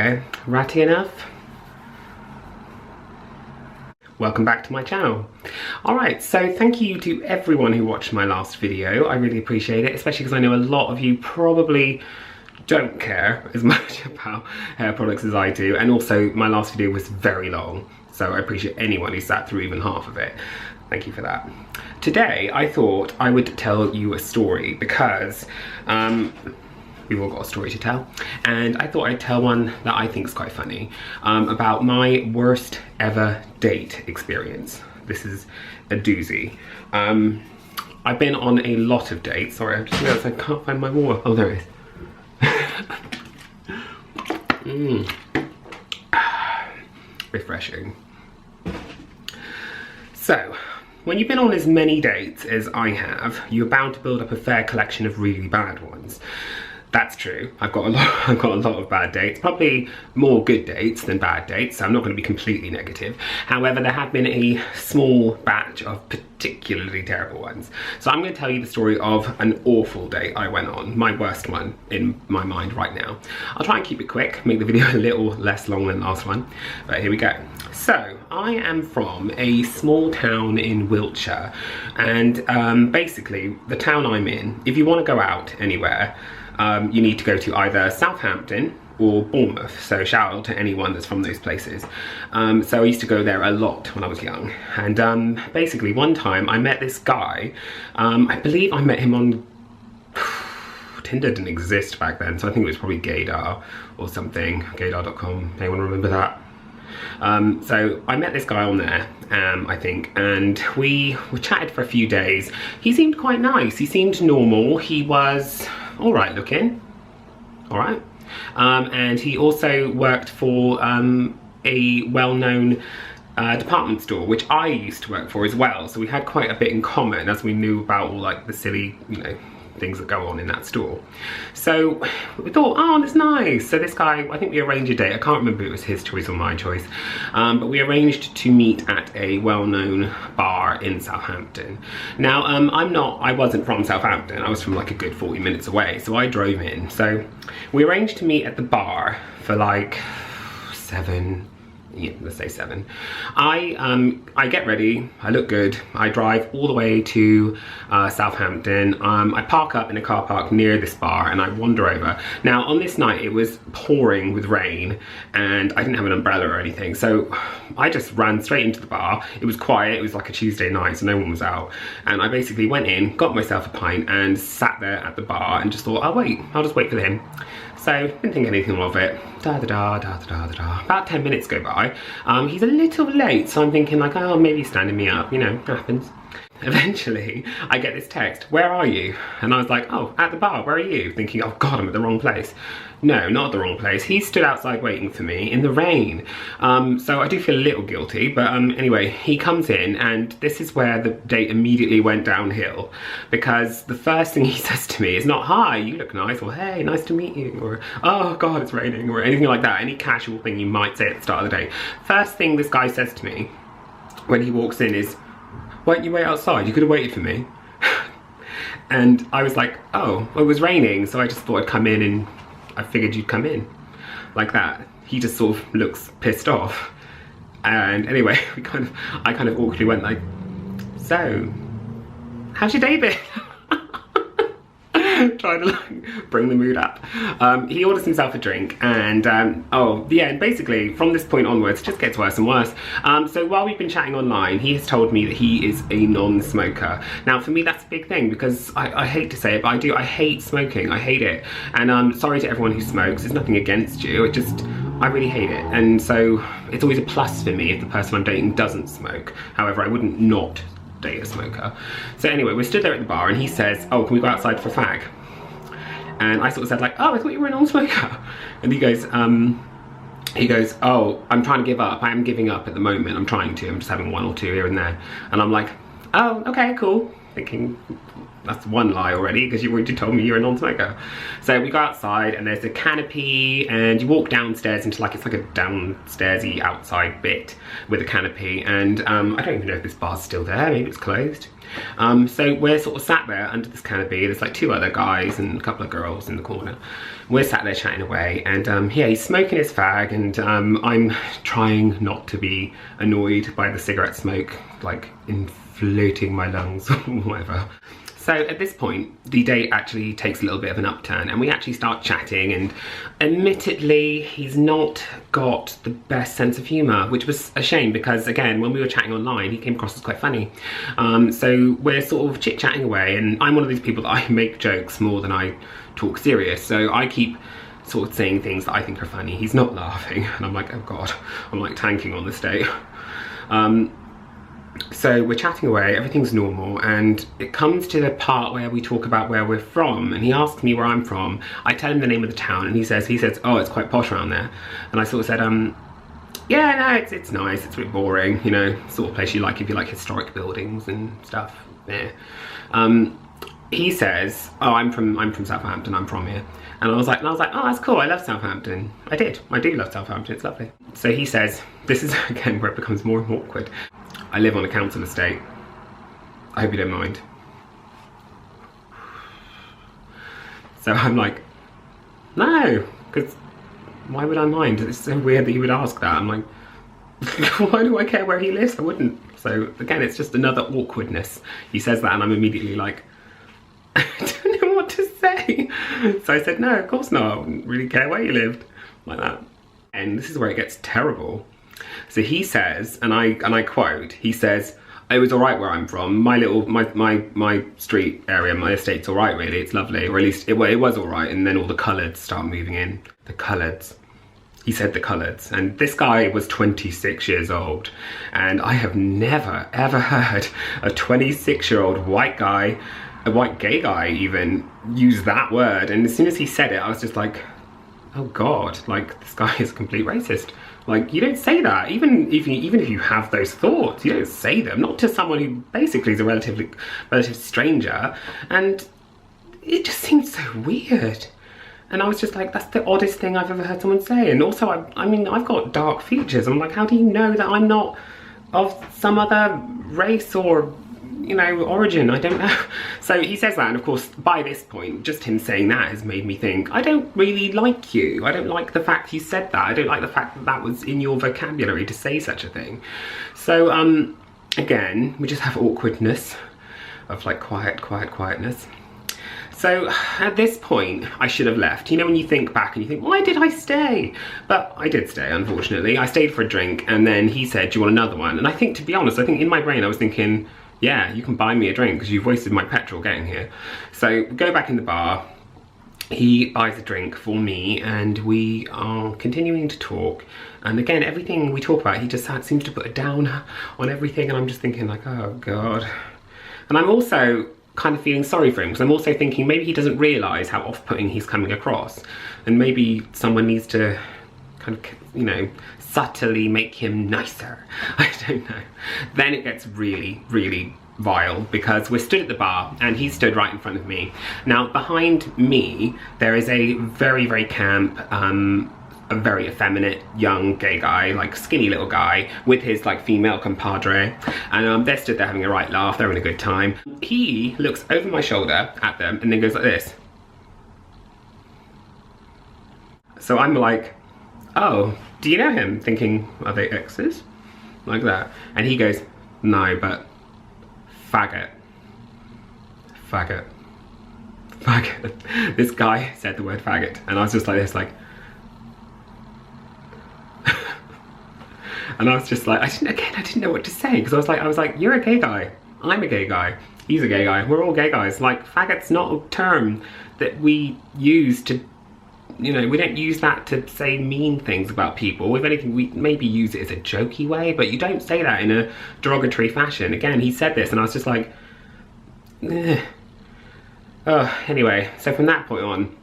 go. Ratty enough? Welcome back to my channel. Alright, so thank you to everyone who watched my last video. I really appreciate it, especially because I know a lot of you probably don't care as much about hair products as I do, and also my last video was very long, so I appreciate anyone who sat through even half of it. Thank you for that. Today I thought I would tell you a story because we've all got a story to tell, and I thought I'd tell one that I think is quite funny, about my worst ever date experience. This is a doozy. I've been on a lot of dates. Sorry, I just realised I can't find my water. Oh, there it is. Refreshing. So, when you've been on as many dates as I have, you're bound to build up a fair collection of really bad ones. That's true. I've got a lot of bad dates, probably more good dates than bad dates, so I'm not going to be completely negative. However, there have been a small batch of particularly terrible ones. So I'm going to tell you the story of an awful date I went on, my worst one in my mind right now. I'll try and keep it quick, make the video a little less long than the last one, but here we go. So, I am from a small town in Wiltshire, and basically, the town I'm in, if you want to go out anywhere, you need to go to either Southampton or Bournemouth, so shout out to anyone that's from those places. So I used to go there a lot when I was young, and basically one time I met this guy. I believe I met him on Tinder. Didn't exist back then, so I think it was probably Gaydar or something, gaydar.com, anyone remember that? So I met this guy on there, I think, and we chatted for a few days. He seemed quite nice, he seemed normal, he was alright looking, alright, and he also worked for a well-known department store, which I used to work for as well, so we had quite a bit in common, as we knew about all like the silly, you know, things that go on in that store. So we thought, oh, that's nice. So this guy, I think we arranged a date. I can't remember if it was his choice or my choice, but we arranged to meet at a well-known bar in Southampton. Now, I wasn't from Southampton. I was from like a good 40 minutes away, so I drove in. So we arranged to meet at the bar for like 7. Yeah, let's say 7. I get ready, I look good, I drive all the way to Southampton. I park up in a car park near this bar and I wander over. Now on this night it was pouring with rain and I didn't have an umbrella or anything, so I just ran straight into the bar. It was quiet, it was like a Tuesday night, so no one was out, and I basically went in, got myself a pint and sat there at the bar and just thought, I'll just wait for him. So, didn't think anything of it. About 10 minutes go by. He's a little late, so I'm thinking like, oh, maybe he's standing me up, you know, happens. Eventually, I get this text, where are you? And I was like, oh, at the bar, where are you? Thinking, oh God, I'm at the wrong place. No, not at the wrong place. He stood outside waiting for me in the rain. So I do feel a little guilty, but anyway, he comes in and this is where the date immediately went downhill, because the first thing he says to me is not, hi, you look nice, or hey, nice to meet you, or oh God, it's raining, or anything like that, any casual thing you might say at the start of the day. First thing this guy says to me when he walks in is, why don't you wait outside? You could have waited for me. And I was like, oh, well, it was raining, so I just thought I'd come in and I figured you'd come in. Like that. He just sort of looks pissed off. And anyway, I kind of awkwardly went like, so, how's your day been? Trying to like bring the mood up. He orders himself a drink and and basically from this point onwards it just gets worse and worse. So while we've been chatting online, he has told me that he is a non-smoker. Now for me that's a big thing, because I hate to say it, but I hate smoking. I hate it, and sorry to everyone who smokes, there's nothing against you, I really hate it, and so it's always a plus for me if the person I'm dating doesn't smoke. However, I wouldn't not date a smoker. So anyway, we're stood there at the bar and he says, oh, can we go outside for a fag? And I sort of said like, oh, I thought you were a non-smoker. And he goes, oh, I'm trying to give up. I am giving up at the moment. I'm just having 1 or 2 here and there. And I'm like, oh, okay, cool. Thinking, That's one lie already, because you already told me you're a non-smoker. So we go outside and there's a canopy, and you walk downstairs into like, it's like a downstairsy outside bit with a canopy, and I don't even know if this bar's still there, maybe it's closed. So we're sort of sat there under this canopy. There's like 2 other guys and a couple of girls in the corner. We're sat there chatting away, and yeah, he's smoking his fag, and I'm trying not to be annoyed by the cigarette smoke, like inflating my lungs or whatever. So at this point, the date actually takes a little bit of an upturn, and we actually start chatting, and admittedly, he's not got the best sense of humour, which was a shame because, again, when we were chatting online, he came across as quite funny. So we're sort of chit-chatting away, and I'm one of these people that I make jokes more than I talk serious, so I keep sort of saying things that I think are funny. He's not laughing, and I'm like, oh God, I'm like tanking on this date. So we're chatting away, everything's normal, and it comes to the part where we talk about where we're from, and he asks me where I'm from. I tell him the name of the town, and he says, oh, it's quite posh around there. And I sort of said, yeah, no, it's nice, it's a bit boring, you know, sort of place you like if you like historic buildings and stuff. Yeah. He says, oh, I'm from Southampton, I'm from here. And I was like, oh, that's cool, I love Southampton. I do love Southampton, it's lovely. So he says, this is again where it becomes more and more awkward. I live on a council estate. I hope you don't mind. So I'm like, no, because why would I mind? It's so weird that you would ask that. I'm like, why do I care where he lives? I wouldn't. So again, it's just another awkwardness. He says that and I'm immediately like, I don't know what to say. So I said, no, of course not. I wouldn't really care where you lived. Like that. And this is where it gets terrible. So he says, and I quote, he says, it was all right where I'm from. My street area, my estate's all right, really. It's lovely, or at least it was all right. And then all the coloureds start moving in. The coloureds. He said the coloureds. And this guy was 26 years old. And I have never, ever heard a 26-year-old white guy, a white gay guy even, use that word. And as soon as he said it, I was just like, oh God, like this guy is a complete racist. Like, you don't say that, even if you have those thoughts, you don't say them, not to someone who basically is a relative stranger, and it just seems so weird. And I was just like, that's the oddest thing I've ever heard someone say. And also, I mean, I've got dark features. I'm like, how do you know that I'm not of some other race or, you know, origin? I don't know. So he says that, and of course, by this point, just him saying that has made me think, I don't really like you. I don't like the fact he said that. I don't like the fact that that was in your vocabulary to say such a thing. So, again, we just have awkwardness of like quietness. So at this point, I should have left. You know, when you think back and you think, why did I stay? But I did stay, unfortunately. I stayed for a drink, and then he said, do you want another one? And I think, to be honest, I think in my brain I was thinking, yeah, you can buy me a drink because you've wasted my petrol getting here. So we go back in the bar, he buys a drink for me, and we are continuing to talk. And again, everything we talk about, he just seems to put a downer on everything, and I'm just thinking like, oh God. And I'm also kind of feeling sorry for him, because I'm also thinking maybe he doesn't realise how off-putting he's coming across, and maybe someone needs to kind of, you know, subtly make him nicer. I don't know. Then it gets really, really vile, because we're stood at the bar and he stood right in front of me. Now behind me there is a very, very camp, a very effeminate young gay guy, like skinny little guy with his like female compadre, and they're stood there having a right laugh, they're having a good time. He looks over my shoulder at them and then goes like this. So I'm like, oh, do you know him? Thinking, are they exes? Like that. And he goes, no, but faggot. Faggot. Faggot. This guy said the word faggot, and I was just like this, like, and I was just like, I didn't know what to say, because I was like, you're a gay guy, I'm a gay guy, he's a gay guy, we're all gay guys. Like, faggot's not a term that we use to, you know, we don't use that to say mean things about people. If anything, we maybe use it as a jokey way, but you don't say that in a derogatory fashion. Again, he said this, and I was just like, eh. Oh, anyway, so from that point on,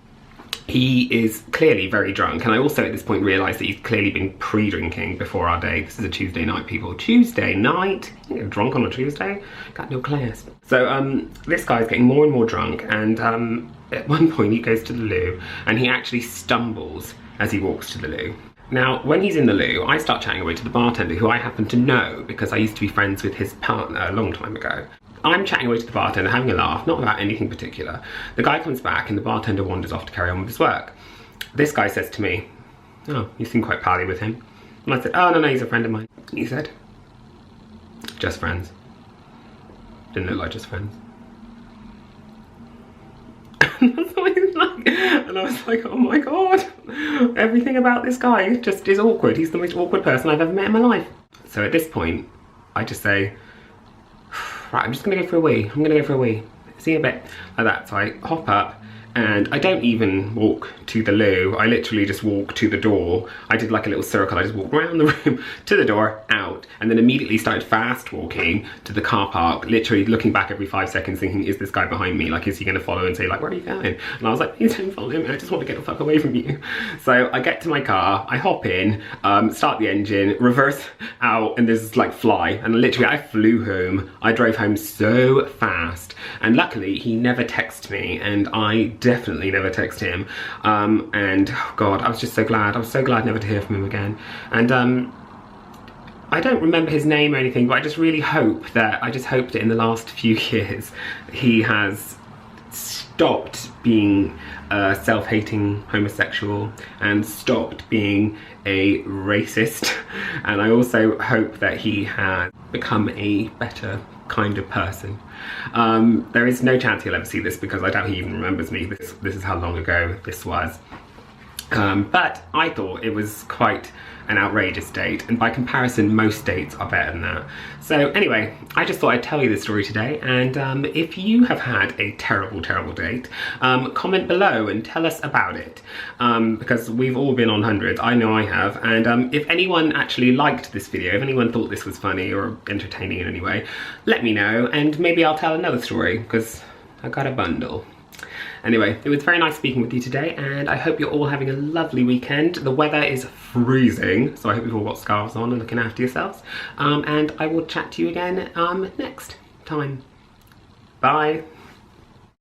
He is clearly very drunk, and I also at this point realised that he's clearly been pre-drinking before our date. This is a Tuesday night, people. Tuesday night? You get drunk on a Tuesday? Got no class. So this guy's getting more and more drunk, and at one point he goes to the loo, and he actually stumbles as he walks to the loo. Now, when he's in the loo, I start chatting away to the bartender, who I happen to know because I used to be friends with his partner a long time ago. I'm chatting away to the bartender, having a laugh, not about anything particular. The guy comes back and the bartender wanders off to carry on with his work. This guy says to me, "Oh, you seem quite pally with him." And I said, "Oh, no, he's a friend of mine." He said, "Just friends." Didn't look like just friends. That's what he's like. And I was like, oh my god, everything about this guy just is awkward. He's the most awkward person I've ever met in my life. So at this point, I just say, right, I'm just gonna go for a wee. I'm gonna go for a wee. See you in a bit. Like that. So I hop up, and I don't even walk to the loo. I literally just walk to the door. I did like a little circle. I just walked around the room to the door, out, and then immediately started fast walking to the car park, literally looking back every 5 seconds thinking, is this guy behind me? Like, is he gonna follow and say like, where are you going? And I was like, please don't follow him. I just want to get the fuck away from you. So I get to my car, I hop in, start the engine, reverse out, and there's like fly. And literally I flew home. I drove home so fast. And luckily he never texted me, and I definitely never text him. And oh God, I was just so glad. I was so glad never to hear from him again. And I don't remember his name or anything, but I just really hope that, I just hope that in the last few years he has stopped being a self-hating homosexual and stopped being a racist. And I also hope that he has become a better kind of person. There is no chance he'll ever see this because I doubt he even remembers me. This is how long ago this was. But I thought it was quite an outrageous date, and by comparison most dates are better than that. So anyway, I just thought I'd tell you this story today, and if you have had a terrible, terrible date, comment below and tell us about it, because we've all been on hundreds. I know I have. And if anyone actually liked this video, if anyone thought this was funny or entertaining in any way, let me know, and maybe I'll tell another story, because I got a bundle. Anyway, it was very nice speaking with you today, and I hope you're all having a lovely weekend. The weather is freezing, so I hope you've all got scarves on and looking after yourselves. And I will chat to you again next time. Bye.